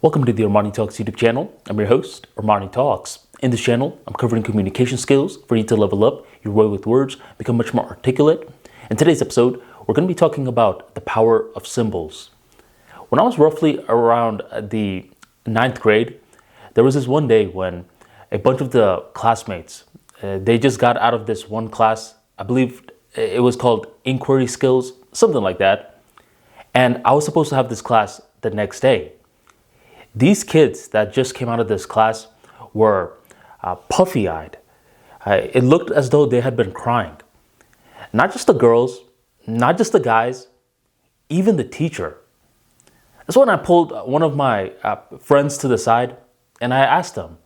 Welcome to the ArmaniTalks YouTube channel. I'm your host, ArmaniTalks. In this channel, I'm covering communication skills for you to level up your way with words, become much more articulate. In today's episode, we're going to be talking about the power of symbols. When I was roughly around the 9th grade, there was this one day when a bunch of the classmates, they just got out of this one class. I believe it was called inquiry skills, something like that. And I was supposed to have this class the next day. These kids that just came out of this class were puffy-eyed. It looked as though they had been crying. Not just the girls, not just the guys, even the teacher. That's when I pulled one of my friends to the side and I asked him,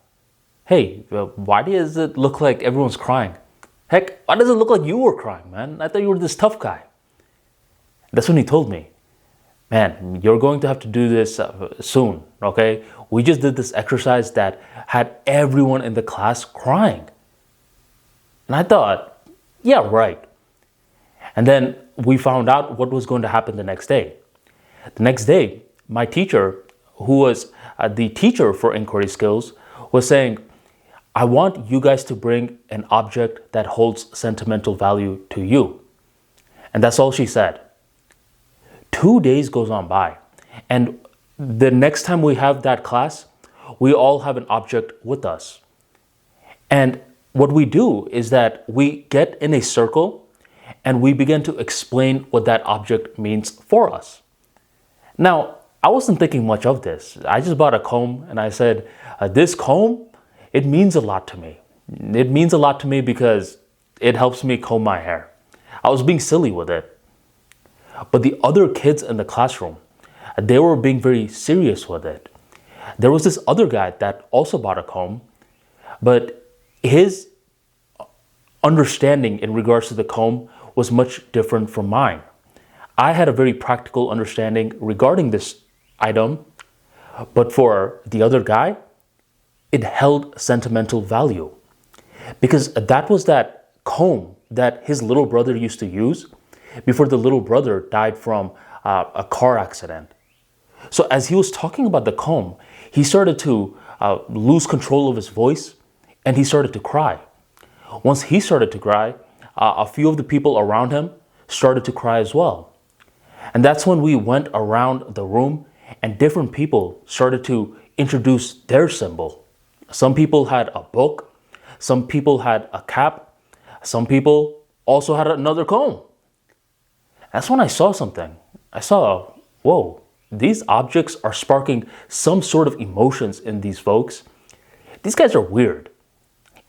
"Hey, why does it look like everyone's crying? Heck, why does it look like you were crying, man? I thought you were this tough guy." That's when he told me, "Man, you're going to have to do this soon, okay? We just did this exercise that had everyone in the class crying." And I thought, yeah, right. And then we found out what was going to happen the next day. The next day, my teacher, who was the teacher for inquiry skills, was saying, "I want you guys to bring an object that holds sentimental value to you." And that's all she said. 2 days goes on by, and the next time we have that class, we all have an object with us. And what we do is that we get in a circle and we begin to explain what that object means for us. Now, I wasn't thinking much of this. I just bought a comb and I said, this comb, it means a lot to me. It means a lot to me because it helps me comb my hair. I was being silly with it. But the other kids in the classroom, they were being very serious with it. There was this other guy that also bought a comb, but his understanding in regards to the comb was much different from mine. I had a very practical understanding regarding this item, but for the other guy, it held sentimental value because that was that comb that his little brother used to use before the little brother died from a car accident. So as he was talking about the comb, he started to lose control of his voice and he started to cry. Once he started to cry, a few of the people around him started to cry as well. And that's when we went around the room and different people started to introduce their symbol. Some people had a book, some people had a cap, some people also had another comb. That's when I saw something. I saw, whoa, these objects are sparking some sort of emotions in these folks. These guys are weird.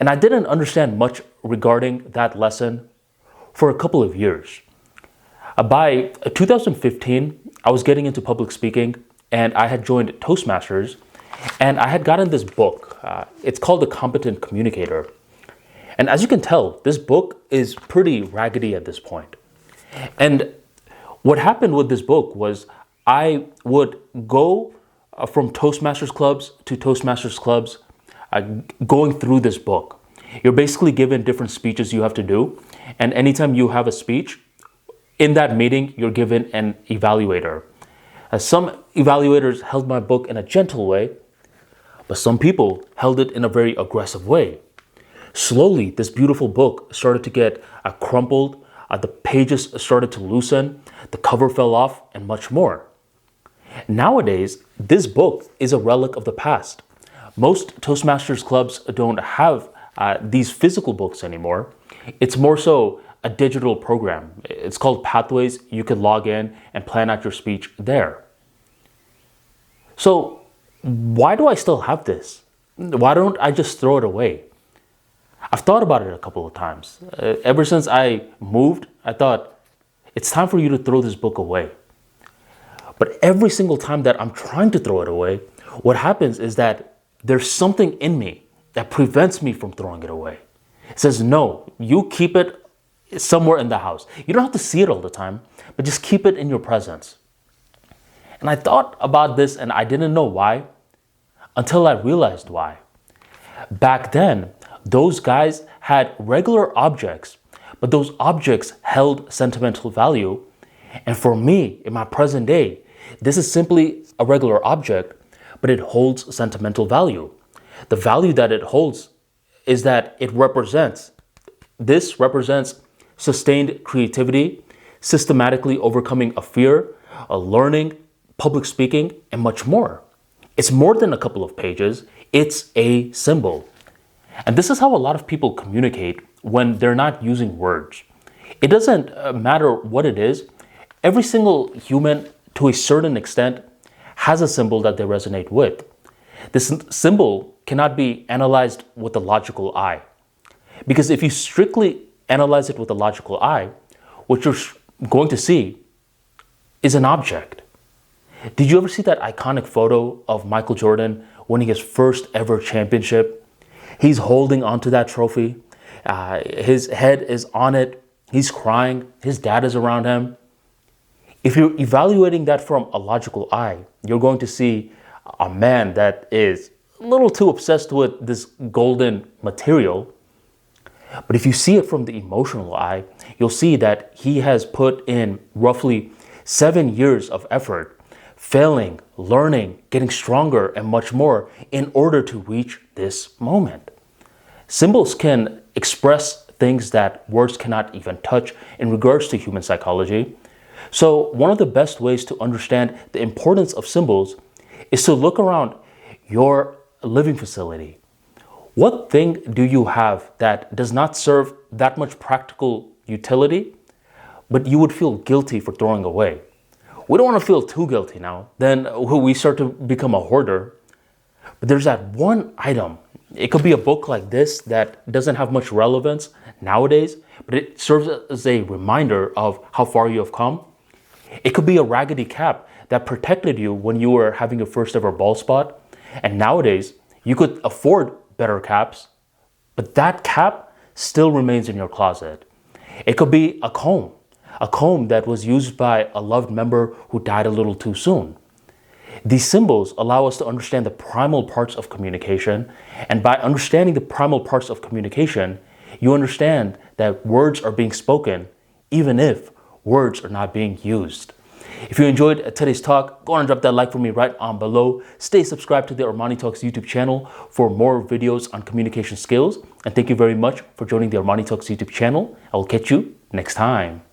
And I didn't understand much regarding that lesson for a couple of years. By 2015, I was getting into public speaking and I had joined Toastmasters and I had gotten this book. It's called The Competent Communicator. And as you can tell, this book is pretty raggedy at this point. And what happened with this book was I would go from Toastmasters clubs to Toastmasters clubs going through this book. You're basically given different speeches you have to do. And anytime you have a speech, in that meeting, you're given an evaluator. Some evaluators held my book in a gentle way, but some people held it in a very aggressive way. Slowly, this beautiful book started to get crumpled. The pages started to loosen, the cover fell off, and much more. Nowadays, this book is a relic of the past. Most Toastmasters clubs don't have these physical books anymore. It's more so a digital program. It's called Pathways. You can log in and plan out your speech there. So why do I still have this? Why don't I just throw it away? I've thought about it a couple of times. Ever since I moved, I thought, it's time for you to throw this book away. But every single time that I'm trying to throw it away, what happens is that there's something in me that prevents me from throwing it away. It says, no, you keep it somewhere in the house. You don't have to see it all the time, but just keep it in your presence. And I thought about this and I didn't know why until I realized why. Back then, those guys had regular objects, but those objects held sentimental value. And for me, in my present day, this is simply a regular object, but it holds sentimental value. The value that it holds is that this represents sustained creativity, systematically overcoming a fear, a learning, public speaking, and much more. It's more than a couple of pages, it's a symbol. And this is how a lot of people communicate when they're not using words. It doesn't matter what it is. Every single human, to a certain extent, has a symbol that they resonate with. This symbol cannot be analyzed with the logical eye. Because if you strictly analyze it with the logical eye, what you're going to see is an object. Did you ever see that iconic photo of Michael Jordan winning his first ever championship? He's holding onto that trophy. His head is on it. He's crying. His dad is around him. If you're evaluating that from a logical eye, you're going to see a man that is a little too obsessed with this golden material. But if you see it from the emotional eye, you'll see that he has put in roughly 7 years of effort, failing, learning, getting stronger, and much more in order to reach this moment. Symbols can express things that words cannot even touch in regards to human psychology. So one of the best ways to understand the importance of symbols is to look around your living facility. What thing do you have that does not serve that much practical utility, but you would feel guilty for throwing away? We don't want to feel too guilty now. Then we start to become a hoarder. But there's that one item. It could be a book like this that doesn't have much relevance nowadays, but it serves as a reminder of how far you have come. It could be a raggedy cap that protected you when you were having your first ever bald spot. And nowadays, you could afford better caps, but that cap still remains in your closet. It could be a comb that was used by a loved member who died a little too soon. These symbols allow us to understand the primal parts of communication, and by understanding the primal parts of communication, you understand that words are being spoken, even if words are not being used. If you enjoyed today's talk, go on and drop that like for me right on below. Stay subscribed to the ArmaniTalks YouTube channel for more videos on communication skills. And thank you very much for joining the ArmaniTalks YouTube channel. I will catch you next time.